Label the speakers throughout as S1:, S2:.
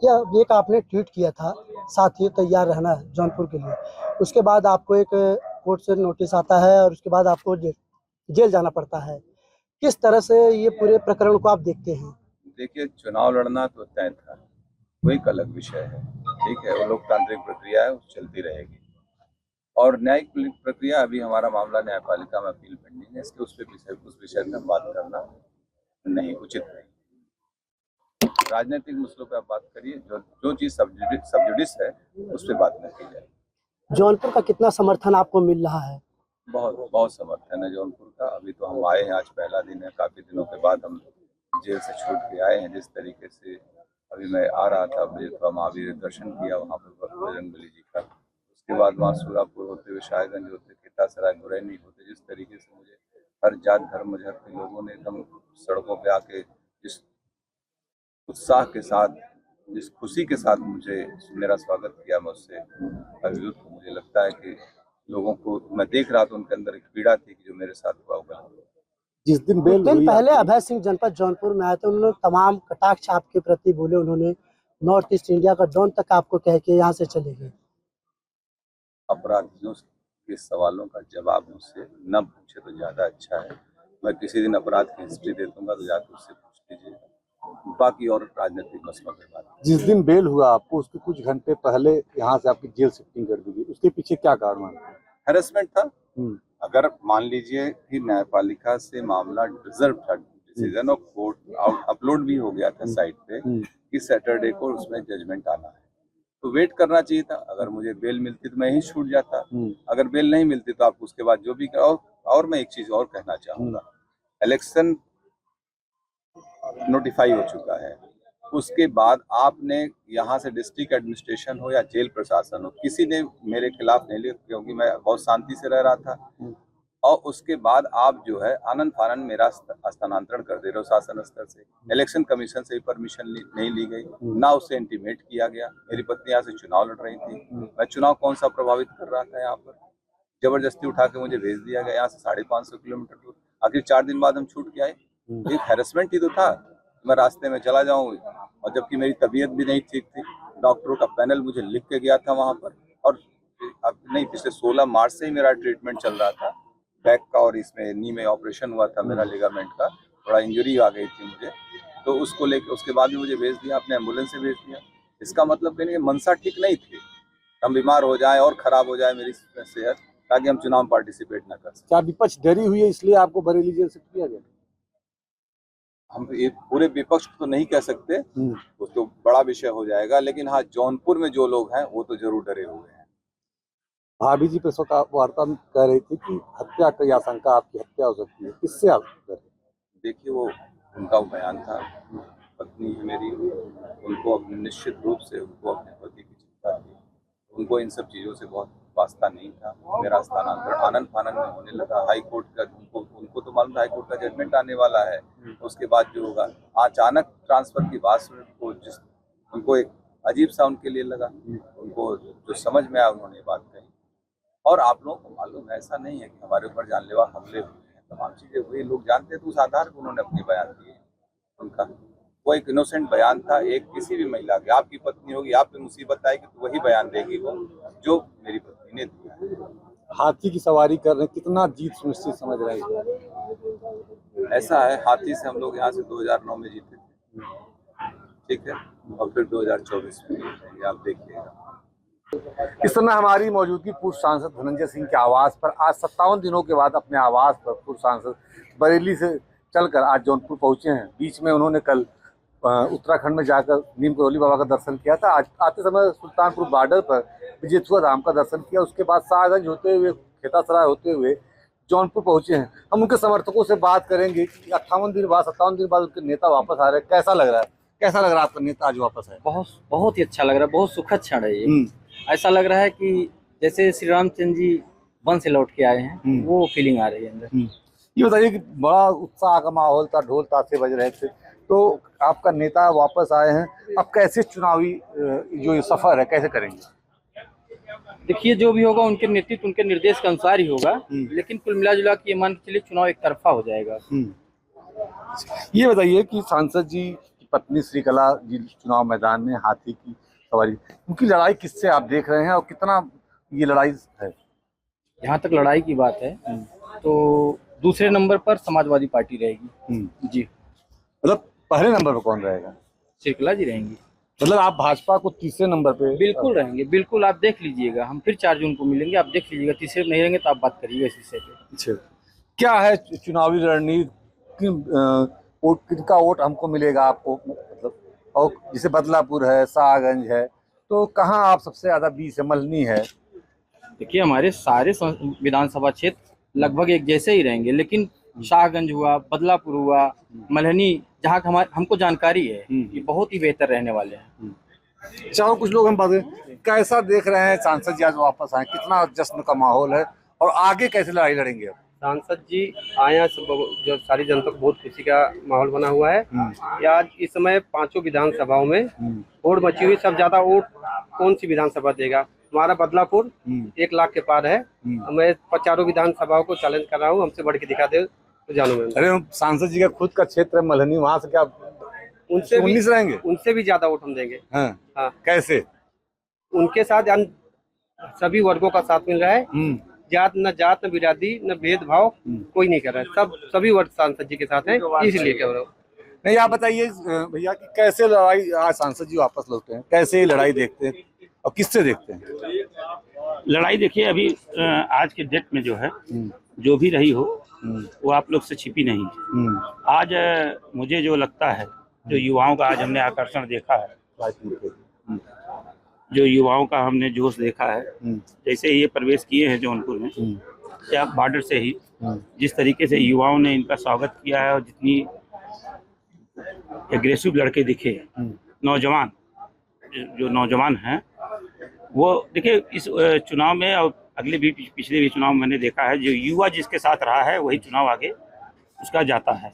S1: क्या एक आपने ट्वीट किया था, साथियों तैयार रहना जौनपुर के लिए, उसके बाद आपको एक कोर्ट से नोटिस आता है और उसके बाद आपको जेल जाना पड़ता है। किस तरह से ये पूरे प्रकरण को आप देखते हैं?
S2: देखिए, चुनाव लड़ना तो तय था, वो एक अलग विषय है। ठीक है, वो लोकतांत्रिक प्रक्रिया है, वो चलती रहेगी। और न्यायिक प्रक्रिया, अभी हमारा मामला न्यायपालिका में अपील पेंडिंग है, इसलिए उस विषय में बात करना नहीं उचित नहीं। राजनीतिक मसलों पे आप बात करिए, जो चीज सबजुडिस है उस पर बात न की जाए।
S1: जौनपुर का कितना समर्थन आपको मिल रहा है?
S2: बहुत बहुत समर्थन है जौनपुर का। अभी तो हम आए हैं, आज पहला दिन है, काफी दिनों के बाद हम जेल से छूट के आए हैं। जिस तरीके से अभी मैं आ रहा था, मुझे महावीर दर्शन किया वहाँ पर बजरंगबली जी का, उसके बाद वहाँ सूरापुर होते हुए शाहगंज होते, केतासराय, गुरैनी होते, जिस तरीके से मुझे हर जात धर्म मजहब के लोगों ने एकदम सड़कों पे आके जिस उत्साह के साथ, जिस खुशी के साथ मुझे मेरा स्वागत किया, मैं उससे अभिभूत हूँ। मुझे लगता है कि लोगों को मैं देख रहा था, उनके अंदर एक पीड़ा थी कि जो मेरे साथ हुआ वो गलत।
S1: जिस दिन बेल हुई, पहले अभय सिंह जनपद जौनपुर में आए थे, उन्होंने तमाम कटाक्ष आपके प्रति बोले, उन्होंने नॉर्थ ईस्ट इंडिया का डॉन तक आपको कह के यहाँ से चले गए।
S2: अपराधियों के सवालों का जवाब मुझसे न पूछे तो ज्यादा अच्छा है। मैं किसी दिन अपराध की हिस्ट्री दे दूंगा, तो जाकर उससे पूछ लीजिए। बाकी और राजनीतिक मसलों पर बात।
S3: जिस दिन बेल हुआ आपको, उसके कुछ घंटे पहले यहाँ से आपकी जेल शिफ्टिंग कर दी गई, उसके पीछे क्या कारण है?
S2: हैरेसमेंट था। अगर मान लीजिए कि न्यायपालिका से मामला रिजर्व था, डिसीजन ऑफ कोर्ट अपलोड भी हो गया था साइट पे कि सैटरडे को उसमें जजमेंट आना है, तो वेट करना चाहिए था। अगर मुझे बेल मिलती तो मैं ही छूट जाता। अगर बेल नहीं मिलती तो आप उसके बाद जो भी और मैं एक चीज और कहना चाहूंगा, इलेक्शन नोटिफाई हो चुका है, उसके बाद आपने यहाँ से डिस्ट्रिक्ट एडमिनिस्ट्रेशन हो या जेल प्रशासन हो, किसी ने मेरे खिलाफ नहीं लिया, क्योंकि मैं बहुत शांति से रह रहा था। और उसके बाद आप जो है आनंद फानंद मेरा हस्तांतरण कर दे रहे हो शासन स्तर से। इलेक्शन कमीशन से भी परमिशन नहीं ली गई, ना उससे इंटीमेट किया गया। मेरी पत्नी यहाँ से चुनाव लड़ रही थी, मैं चुनाव कौन सा प्रभावित कर रहा था? यहाँ पर जबरदस्ती उठा के मुझे भेज दिया गया यहाँ से 550 किलोमीटर दूर। आखिर 4 दिन बाद हम छूट के आए। एक हैरेसमेंट ही तो था, मैं रास्ते में चला जाऊँ, और जबकि मेरी तबीयत भी नहीं ठीक थी। डॉक्टरों का पैनल मुझे लिख के गया था वहाँ पर, और अब नहीं, पिछले 16 मार्च से ही मेरा ट्रीटमेंट चल रहा था बैक का, और इसमें नी में ऑपरेशन हुआ था मेरा, लिगामेंट का थोड़ा इंजरी आ गई थी मुझे, तो उसको लेकर उसके बाद भी मुझे भेज दिया, अपने एम्बुलेंस से भेज दिया। इसका मतलब कहने मनसा ठीक नहीं थी, हम बीमार हो जाए और खराब हो जाए मेरी सेहत, ताकि हम चुनाव में पार्टिसिपेट न कर सकें।
S3: क्या विपक्ष डरी हुई है इसलिए आपको बरेली जेल शिफ्ट किया गया?
S2: हम ये पूरे विपक्ष को तो नहीं कह सकते, वो तो बड़ा विषय हो जाएगा, लेकिन हाँ, जौनपुर में जो लोग हैं वो तो जरूर डरे हुए हैं।
S3: भाभी जी प्रेस वार्ता में कह रही थी कि हत्या की आशंका, आपकी हत्या हो सकती है, किससे आप डरे?
S2: देखिए, वो उनका बयान था, पत्नी है मेरी, उनको अपने निश्चित रूप से उनको अपने पति की चिंता थी, उनको इन सब चीज़ों से बहुत वास्ता नहीं था। मेरा स्थानांतरण आनंद फानंद में होने लगा। हाई कोर्ट का उनको तो मालूम था हाई कोर्ट का जजमेंट आने वाला है, उसके बाद जो होगा। अचानक ट्रांसफर की बात सुन को उनको एक अजीब सा उनके लिए लगा, उनको जो समझ में आया उन्होंने बात कही। और आप लोगों को मालूम है, ऐसा नहीं है कि हमारे ऊपर जानलेवा हमले हुए हैं, तमाम चीजें हुई, लोग जानते हैं, तो उस आधार पर उन्होंने अपने बयान दिए। उनका वो एक इनोसेंट बयान था। एक किसी भी महिला की, आपकी पत्नी होगी, आप पे मुसीबत आएगी तो वही बयान देगी वो, जो मेरी पत्नी ने दिया।
S3: हाथी की सवारी कर रहे, कितना जीत सुनिश्चित समझ रहे हैं?
S2: ऐसा है, हाथी से हम लोग यहाँ से 2009 में जीते थे, ठीक है, और फिर 2024 में जीतेंगे, आप देखिएगा।
S3: इस समय हमारी मौजूदगी पूर्व सांसद धनंजय सिंह के आवास पर, आज 57 दिनों के बाद अपने आवास पर पूर्व सांसद बरेली से चलकर आज जौनपुर पहुंचे हैं। बीच में उन्होंने कल उत्तराखंड में जाकर नीम करौली बाबा का दर्शन किया था। आज आते समय सुल्तानपुर बॉर्डर पर विजेथुआ धाम का दर्शन किया, उसके बाद शाहगंज होते हुए, खेतासराय होते हुए जौनपुर पहुंचे हैं। हम उनके समर्थकों से बात करेंगे कि 57 दिन बाद उनके नेता वापस आ रहे हैं, कैसा लग रहा है? कैसा लग रहा है आपका नेता आज वापस है?
S4: बहुत ही अच्छा लग रहा है, बहुत सुखद क्षण है ये। ऐसा लग रहा है कि जैसे श्री रामचंद्र जी वन से लौट के आए हैं, वो फीलिंग आ रही है अंदर।
S3: ये बताइए कि बड़ा उत्साह का माहौल था, ढोल ताशे बज रहे थे, तो आपका नेता वापस आए हैं, अब कैसे चुनावी जो ये सफर है कैसे करेंगे?
S4: देखिए, जो भी होगा उनके नेतृत्व, उनके निर्देश के अनुसार ही होगा, लेकिन कुल मिला जुला के ये मान के चलिए चुनाव एक तरफा हो जाएगा।
S3: ये बताइए कि सांसद जी पत्नी श्रीकला जी चुनाव मैदान में हाथी की सवारी, उनकी लड़ाई किससे आप देख रहे हैं और कितना ये लड़ाई है?
S4: यहाँ तक लड़ाई की बात है तो दूसरे नंबर पर समाजवादी पार्टी रहेगी जी।
S3: मतलब पहले नंबर पर कौन रहेगा?
S4: श्रीकला जी रहेंगी।
S3: मतलब आप भाजपा को तीसरे नंबर पे?
S4: बिल्कुल रहेंगे, बिल्कुल। आप देख लीजिएगा, हम फिर 4 जून को मिलेंगे, आप देख लीजिएगा। तीसरे नहीं रहेंगे तो आप बात करिएगा इस विषय पे।
S3: अच्छा, क्या है चुनावी रणनीति? वोट किनका वोट हमको मिलेगा आपको, मतलब? और जैसे बदलापुर है, शाहगंज है, तो कहाँ आप सबसे ज्यादा बीच मल्हनी है?
S4: देखिए, हमारे सारे विधानसभा क्षेत्र लगभग एक जैसे ही रहेंगे, लेकिन शाहगंज हुआ, बदलापुर हुआ, मल्हनी, जहाँ हमको जानकारी है ये बहुत ही बेहतर रहने वाले हैं।
S3: चाहो कुछ लोग हम बात करें, कैसा देख रहे हैं सांसद जी आज वापस आए, कितना जश्न का माहौल है और आगे कैसे लड़ाई लड़ेंगे?
S5: सांसद जी आए हैं, जो सारी जनता को बहुत खुशी का माहौल बना हुआ है। ये आज इस समय 5 विधानसभाओं में वोट मची हुई, सब ज्यादा वोट कौन सी विधानसभा देगा? हमारा बदलापुर 1 लाख के पार है। मैं 4 विधानसभाओं को चैलेंज कर रहा हूँ, हमसे बढ़ के दिखा दे तो जानू मैं।
S3: अरे सांसद जी का खुद का क्षेत्र है मल्हनी, वहाँ से क्या
S5: उनसे
S3: 19 रहेंगे?
S5: उनसे भी ज्यादा वोट हम देंगे।
S3: हाँ। कैसे?
S5: उनके साथ सभी वर्गों का साथ मिल रहा है, न जात न बिरादरी न भेदभाव कोई नहीं कर रहा है, सभी वर्ग सांसद जी के साथ हैं, इसलिए कह रहा हूँ।
S3: नहीं, आप बताइए भैया कि कैसे लड़ाई आज सांसद जी वापस लौटे हैं, कैसे ये लड़ाई देखते हैं और किससे देखते हैं?
S6: लड़ाई देखिए, अभी आज के डेट में जो है, जो भी रही हो वो आप लोग से छिपी नहीं। आज मुझे जो लगता है, जो युवाओं का आज हमने आकर्षण देखा है, जो युवाओं का हमने जोश देखा है, जैसे ये प्रवेश किए हैं जौनपुर में, क्या बॉर्डर से ही जिस तरीके से युवाओं ने इनका स्वागत किया है और जितनी एग्रेसिव लड़के दिखे, नौजवान जो नौजवान हैं, वो देखिए इस चुनाव में और अगले भी पिछले भी चुनाव मैंने देखा है, जो युवा जिसके साथ रहा है वही चुनाव आगे उसका जाता है।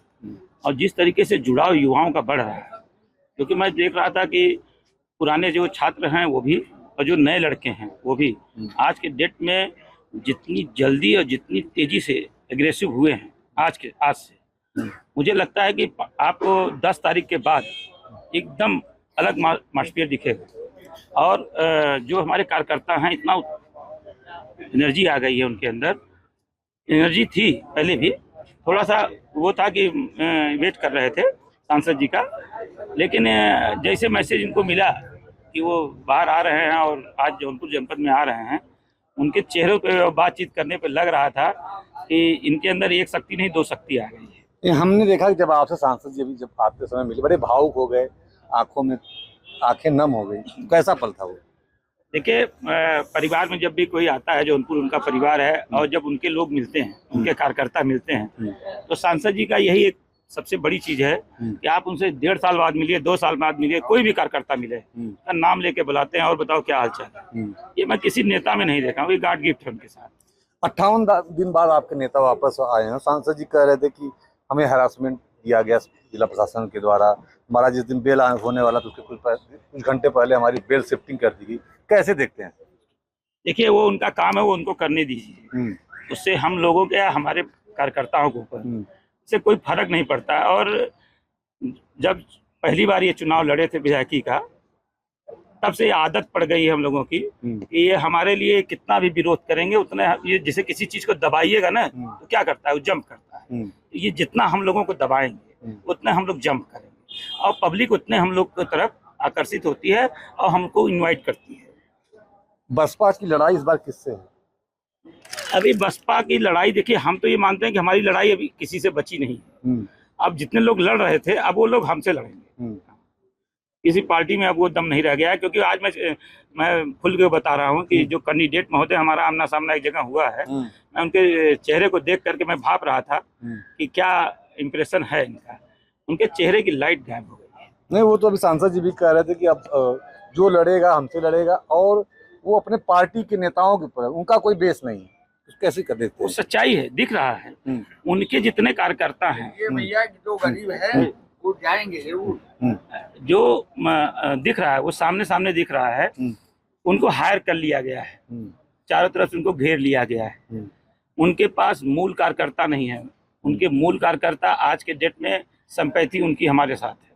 S6: और जिस तरीके से जुड़ाव युवाओं का बढ़ रहा है, क्योंकि मैं देख रहा था कि पुराने जो छात्र हैं वो भी और जो नए लड़के हैं वो भी आज के डेट में जितनी जल्दी और जितनी तेजी से एग्रेसिव हुए हैं आज से मुझे लगता है कि आपको 10 तारीख के बाद एकदम अलग मास्टर दिखेगा। और जो हमारे कार्यकर्ता हैं, इतना एनर्जी आ गई है उनके अंदर। एनर्जी थी पहले भी, थोड़ा सा वो था कि वेट कर रहे थे सांसद जी का, लेकिन जैसे मैसेज इनको मिला कि वो बाहर आ रहे हैं और आज जौनपुर जनपद में आ रहे हैं, उनके चेहरों पे बातचीत करने पे लग रहा था कि इनके अंदर एक शक्ति नहीं 2 शक्ति आ गई है।
S3: हमने देखा कि जब आपसे सांसद जी अभी जब आते समय मिले, बड़े भावुक हो गए, आंखों में आंखें नम हो गई, कैसा पल था वो?
S6: देखिए, परिवार में जब भी कोई आता है, जौनपुर उनका परिवार है, और जब उनके लोग मिलते हैं, उनके कार्यकर्ता मिलते हैं, तो सांसद जी का यही एक सबसे बड़ी चीज है कि आप उनसे 1.5 साल बाद मिलिए, 2 साल बाद मिलिए, कोई भी कार्यकर्ता मिले, का नाम लेके बुलाते हैं और बताओ क्या हाल चाल है। ये मैं किसी नेता में नहीं देखा हूँ, ये गॉड गिफ्ट है उनके साथ।
S3: 58 दिन बाद आपके नेता वापस आए हैं। सांसद जी कह रहे थे कि हमें हरासमेंट किया गया जिला प्रशासन के द्वारा, हमारा जिस दिन बेल होने वाला तो उसके कुछ घंटे पहले हमारी बेल शिफ्टिंग कर दी गई, कैसे देखते हैं?
S6: देखिए, वो उनका काम है, वो उनको करने दीजिए, उससे हम लोगों के, हमारे कार्यकर्ताओं के ऊपर से कोई फर्क नहीं पड़ता। और जब पहली बार ये चुनाव लड़े थे विधायकी का, तब से ये आदत पड़ गई है हम लोगों की कि ये हमारे लिए कितना भी विरोध करेंगे उतना, ये जैसे किसी चीज को दबाइएगा ना तो क्या करता है, वो जंप करता है। ये जितना हम लोगों को दबाएंगे उतना हम लोग जंप करेंगे और पब्लिक उतने हम लोग की तरफ आकर्षित होती है और हमको इनवाइट करती है।
S3: बसपा की लड़ाई इस बार किससे है?
S6: अभी बसपा की लड़ाई देखिए, हम तो ये मानते हैं कि हमारी लड़ाई अभी किसी से बची नहीं है। अब जितने लोग लड़ रहे थे, अब वो लोग हमसे लड़ेंगे। किसी पार्टी में अब वो दम नहीं रह गया है, क्योंकि आज मैं खुल के बता रहा हूँ कि जो कैंडिडेट महोदय हमारा आमना सामना एक जगह हुआ है, मैं उनके चेहरे को देख करके मैं भाप रहा था कि क्या इम्प्रेशन है इनका। उनके चेहरे की लाइट गायब हो गई है।
S3: नहीं, वो तो अभी सांसद जी भी कह रहे थे कि अब जो लड़ेगा हमसे लड़ेगा, और वो अपने पार्टी के नेताओं के ऊपर, उनका कोई बेस नहीं है। कैसे कर देते हैं?
S6: वो सच्चाई है, दिख रहा है। उनके जितने कार्यकर्ता हैं,
S7: भैया जो गरीब है वो जाएंगे जरूर,
S6: जो दिख रहा है वो सामने दिख रहा है। उनको हायर कर लिया गया है, चारों तरफ से उनको घेर लिया गया है। उनके पास मूल कार्यकर्ता नहीं है। उनके मूल कार्यकर्ता आज के डेट में संपैथी उनकी हमारे साथ है।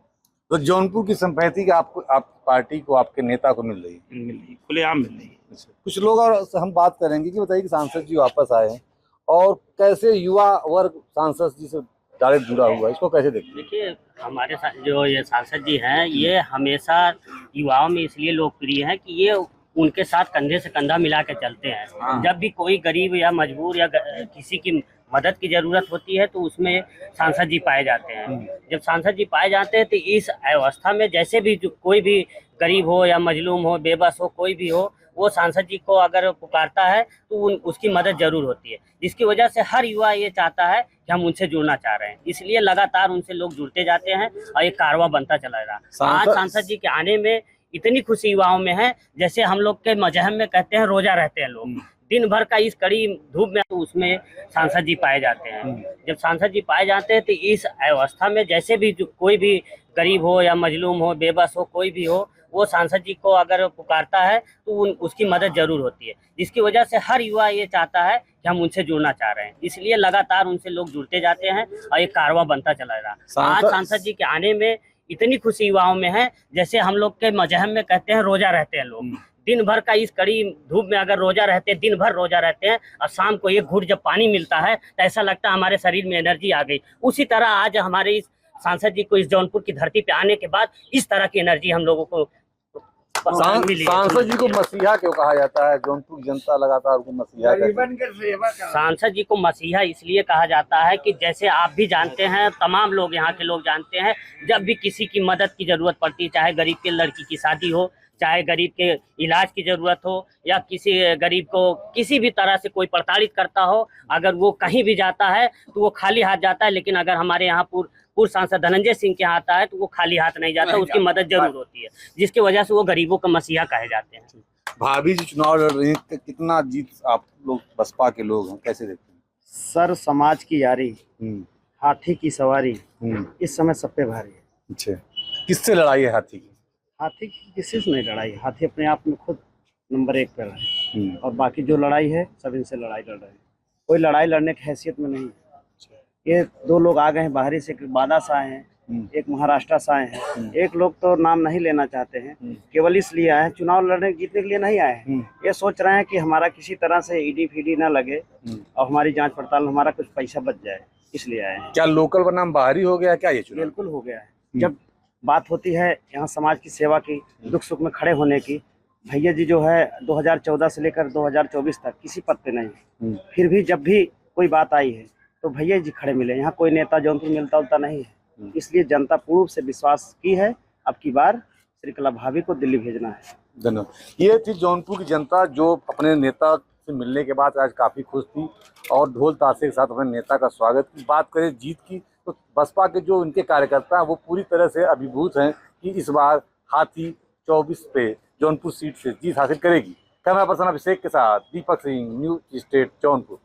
S3: तो जौनपुर की संपत्ति का आपको, आप पार्टी को, आपके नेता को मिल रही है?
S6: मिल रही, खुलेआम मिल रही है।
S3: अच्छा, कुछ लोग और हम बात करेंगे कि बताइए कि सांसद जी वापस आए हैं और कैसे युवा वर्ग सांसद जी से डायरेक्ट जुड़ा हुआ है, इसको कैसे देखते हैं?
S8: देखिए, हमारे साथ जो ये सांसद जी हैं, ये हमेशा युवाओं में इसलिए लोकप्रिय हैं कि ये उनके साथ कंधे से कंधा मिला के चलते हैं। जब भी कोई गरीब या मजबूर या किसी की मदद की जरूरत होती है तो उसमें सांसद जी पाए जाते हैं। जब सांसद जी पाए जाते हैं तो इस अवस्था में जैसे भी कोई भी गरीब हो या मजलूम हो, बेबस हो, कोई भी हो, वो सांसद जी को अगर पुकारता है तो उसकी मदद जरूर होती है, जिसकी वजह से हर युवा ये चाहता है कि हम उनसे जुड़ना चाह रहे हैं। इसलिए लगातार उनसे लोग जुड़ते जाते हैं और ये कारवां बनता चला रहा। आज सांसद जी के आने में इतनी खुशी युवाओं में है, जैसे हम लोग के मजहब में कहते हैं रोजा रहते हैं लोग दिन भर का, इस कड़ी धूप में तो उसमें सांसद जी पाए जाते हैं। जब सांसद जी पाए जाते हैं तो इस अवस्था में जैसे भी कोई भी गरीब हो या मजलूम हो, बेबस हो, कोई भी हो, वो सांसद जी को अगर पुकारता है तो उसकी मदद जरूर होती है, जिसकी वजह से हर युवा ये चाहता है कि हम उनसे जुड़ना चाह रहे हैं। इसलिए लगातार उनसे लोग जुड़ते जाते हैं और ये कारवां बनता चला रहा। आज सांसद जी के आने में इतनी खुशी युवाओं में है, जैसे हम लोग के मजहब में कहते हैं रोजा रहते हैं लोग दिन भर का, इस कड़ी धूप में अगर रोजा रहते हैं, दिन भर रोजा रहते हैं और शाम को एक घूंट जब पानी मिलता है तो ऐसा लगता है हमारे शरीर में एनर्जी आ गई। उसी तरह आज हमारे इस सांसद जी को इस जौनपुर की धरती पे आने के बाद इस तरह की एनर्जी हम लोगों को मिली है।
S3: सांसद जी को मसीहा क्यों कहा जाता है? जौनपुर की जनता लगातार उनको मसीहा कहती है।
S8: सांसद जी को मसीहा इसलिए कहा जाता है कि जैसे आप भी जानते हैं, तमाम लोग यहाँ के लोग जानते हैं, जब भी किसी की मदद की जरूरत पड़ती है, चाहे गरीब के लड़की की शादी हो, चाहे गरीब के इलाज की जरूरत हो, या किसी गरीब को किसी भी तरह से कोई प्रताड़ित करता हो, अगर वो कहीं भी जाता है तो वो खाली हाथ जाता है। लेकिन अगर हमारे यहाँ पूर्व सांसद धनंजय सिंह के यहाँ आता है तो वो खाली हाथ नहीं जाता, उसकी मदद जरूर होती है, जिसकी वजह से वो गरीबों का मसीहा कहे जाते हैं।
S3: भाभी जी चुनाव लड़ रही हैं, कितना जीत आप लोग बसपा के लोग हैं, कैसे देखते हैं?
S9: सर, समाज की यारी, हाथी की सवारी इस समय सब पे भारी है।
S3: अच्छा, किससे लड़ाई है हाथी की?
S9: हाथी की किसी से नहीं लड़ाई, हाथी अपने आप में खुद नंबर 1 पर है और बाकी जो लड़ाई है सब इनसे लड़ाई लड़ रहे हैं। कोई लड़ाई लड़ने की हैसियत में नहीं है। ये 2 लोग आ गए हैं बाहरी से, बादा से आए हैं, एक महाराष्ट्र से आए हैं, एक लोग तो नाम नहीं लेना चाहते हैं, केवल इसलिए आए हैं, चुनाव लड़ने जीतने के लिए नहीं आए हैं। ये सोच रहे हैं कि हमारा किसी तरह से ईडी फीडी ना लगे और हमारी जांच पड़ताल, हमारा कुछ पैसा बच जाए, इसलिए आए हैं।
S3: क्या लोकल बनाम बाहरी हो गया क्या ये चुनाव?
S9: बिल्कुल हो गया है। जब बात होती है यहाँ समाज की सेवा की, दुख सुख में खड़े होने की, भैया जी जो है 2014 से लेकर 2024 तक किसी पद पे नहीं, फिर भी जब भी कोई बात आई है तो भैया जी खड़े मिले। यहाँ कोई नेता जौनपुर मिलता उलता नहीं है, इसलिए जनता पूर्व रूप से विश्वास की है अब की बार श्रीकला भाभी को दिल्ली भेजना है।
S3: धन्यवाद। ये थी जौनपुर की जनता जो अपने नेता से मिलने के बाद आज काफ़ी खुश थी और ढोल ताशे के साथ अपने नेता का स्वागत की। बात करें जीत की तो बसपा के जो उनके कार्यकर्ता हैं वो पूरी तरह से अभिभूत हैं कि इस बार हाथी 24 पे जौनपुर सीट से जीत हासिल करेगी। कैमरा पर्सन अभिषेक के साथ दीपक सिंह, न्यूज स्टेट जौनपुर।